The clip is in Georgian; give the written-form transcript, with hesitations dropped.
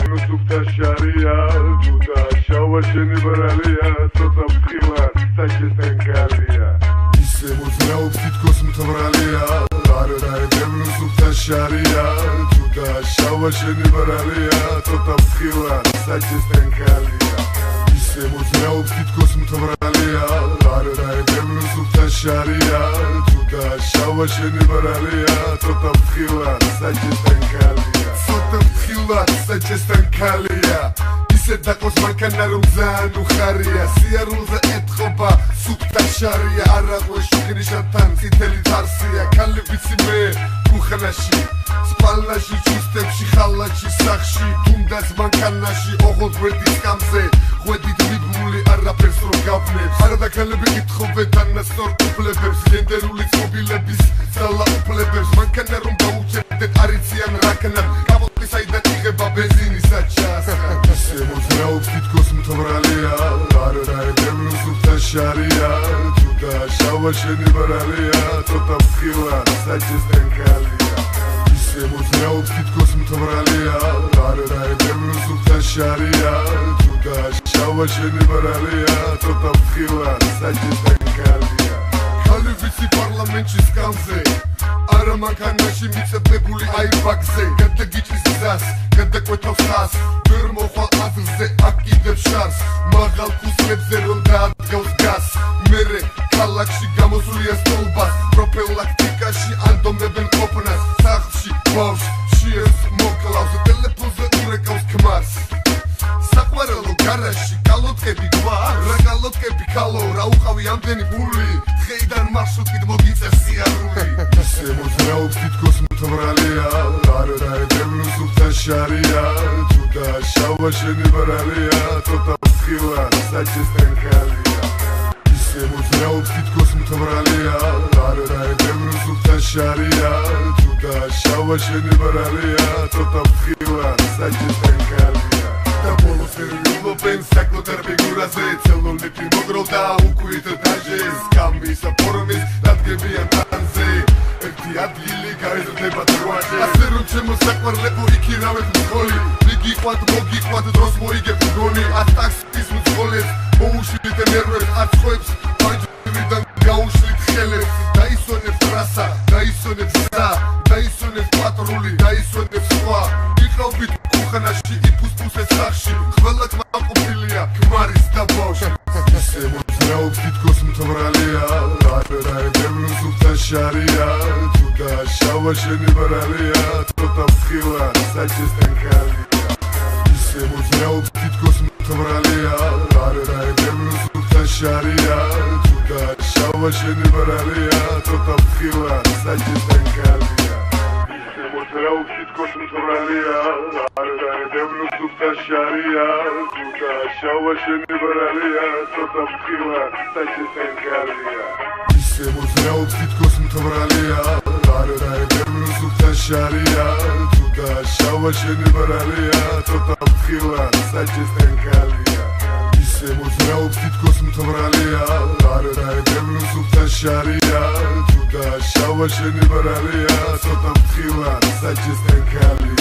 ნუსუფთა შარია ჯუდა შავა შენი ბრალია ცოტა ფხილა საჭესთან კალია ისე მოძრაობს თითქოს მთვრალია არ დაედებ ნუსუფთა შარია ჯუდა შავა შენი ბრალია ცოტა ფხილა საჭესთან კალია ისე მოძრაობს თითქოს მთვრალია არ დაედებ ნუსუფთა შარია ჯუდა შავა შენი ბრალია ცოტა ფხილა საჭესთან კალია ცოტა ფხილა საჭესთან კალია ისე დაყოს მანქანა რომ ძალიან უხარია სიარულზე ეთყობა სუფთა შარია არაყვე შუქნიშათან წითელი თარსია ქალი ვიცი მე ბუხანაში სპალნაში ჩუსტებში ხალაში სახში თუნდაც მანქანაში ოღონდ გვერდის კამზე ღვედით მიბმული არაფერს რომ გავნებს არადა ქალები ეთყობენ თანასწორ უფლებებს გენდერული წყობილების ძალა უფლებებს მანქანა რომ გაუჩერდეთ არიციან რაკნად კაპოტი საიდან იღება ბენზინი საჩას ისე მოძრაობს თითქოს მთვრალია არ დაედებ ნუსუფთა შარია ჯუდა შავა შენი ბრალია ცოტა ფხილა საჭესთან კალია ისე მოძრაობს თითქოს მთვრალია არ დაედებ ნუსუფთა შარია ჯუდა შავა შენი ბრალია ცოტა ფხილა საჭესთან კალია ქალი ვიცი პარლამენტში სკამზე არა მანქანაში მიწებებული აიბაგზე გადაგიჭრის გზას გადაკვეთავს ხას ვერ მოხვალ აზრზე აკიდებ შარს მაღალ ქუსლებზე რომ დაადგავს გას მერე ქალაქში გამოსულია სტოლბას პროფილაქტიკაში ანდომებენ ყოფნას სახლში ბავშვი შიერს მოკლავს ტელეფონზე ურეკავს ქმარს საყვარელო გარაჟში კალოტკები გვარ რა კალოტკები ქალო რა უყავი ამდენი ფული დღეიდან მარშრუტით მოგიწევ სიარული ისე მოძრაობს თითქოს მთვრალია არ დაედებ ნუსუფთა შარია ჯუდა შავა შენი ბრალია ცოტა ფხილა საჭესთან კალია ისე მოძრაობს თითქოს მთვრალია არ დაედებ ნუსუფთა შარია ჯუდა შავა შენი ბრალია ცოტა ფხილა საჭესთან კალია და ბოლოს ერვილობენ საკლოტარ ფიგურაზე ცელულით მოგროვდა უკვით დაჟეს გამისა ფორმის დადგებიან თანზე ერთი ადგილი გაიზრდება დროაში ასე რომ ჩემო საყვარლებო იქირავებ მძღოლი მიგიყვათ მოგიყვათ დროს მოიგებ გონი ატაქსის მძღოლებს მოუშლით ნერვებს აწყვებს ფაჯრიდან გაუშლით ხელებს დაისვენებს ტრასა დაისვენებს გზა დაისვენებს პატრული დაისვენებს სხვა იყავით ქუხანაში იფუსფუსეს სახში ყველა კმაყოფილია ქმარის და ბავშვი ისე მოძრაობს თითქოს მთვრალია არ დაედებ ნუსუფთა შარია ჯუდა შავა შენი ბრალია ცოტა ფხილა საჭესთან კალია ისე მოძრაობს თითქოს მთვრალია არ დაედებ ნუსუფთა შარია ჯუდა შავა შენი ბრალია ცოტა ფხილა საჭესთან კალია მოძრაობს თითქოს მთვრალია არ დაედებ ნუსუფთა შარია ჯუდა შავა შენი ბრალია ცოტა ფხილა საჭესთან კალია ისე მოძრაობს თითქოს მთვრალია არ დაედებ ნუსუფთა შარია ჯუდა შავა შენი ბრალია ცოტა ფხილა საჭესთან კალია ისე მოძრაობს თითქოს მთვრალია არ დაედებ ნუსუფთა შარია ჯუდა შავა შენი ბრალია ცოტა ფხილა საჭესთან კალია